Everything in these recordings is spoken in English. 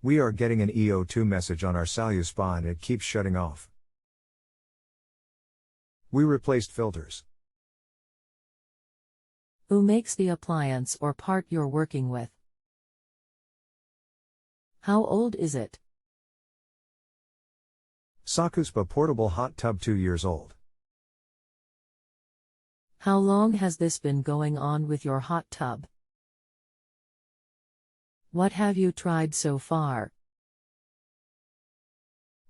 We are getting an e02 message on our saluspa and it keeps shutting off. We replaced filters. Who makes the appliance or part you're working with? How old is it? Sakuspa portable hot tub 2 years old. How long has this been going on with your hot tub? What have you tried so far?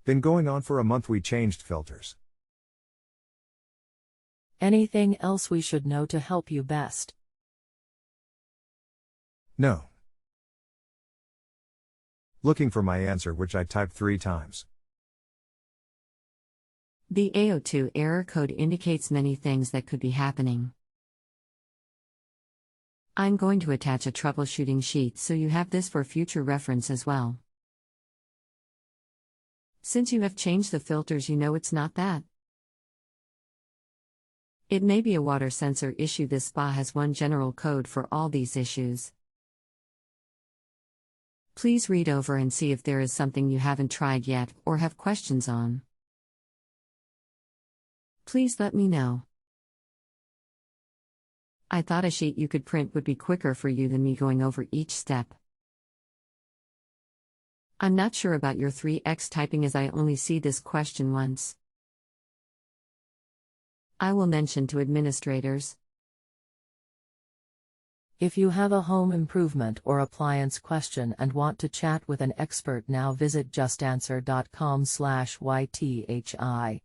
Been going on for a month. We changed filters. Anything else we should know to help you best? No. Looking for my answer, which I typed 3 times. The e02 error code indicates many things that could be happening. I'm going to attach a troubleshooting sheet so you have this for future reference as well. Since you have changed the filters, you know it's not that. It may be a water sensor issue. This spa has one general code for all these issues. Please read over and see if there is something you haven't tried yet or have questions on. Please let me know. I thought a sheet you could print would be quicker for you than me going over each step. I'm not sure about your 3x typing as I only see this question once. I will mention to administrators. If you have a home improvement or appliance question and want to chat with an expert now, visit justanswer.com/ythi.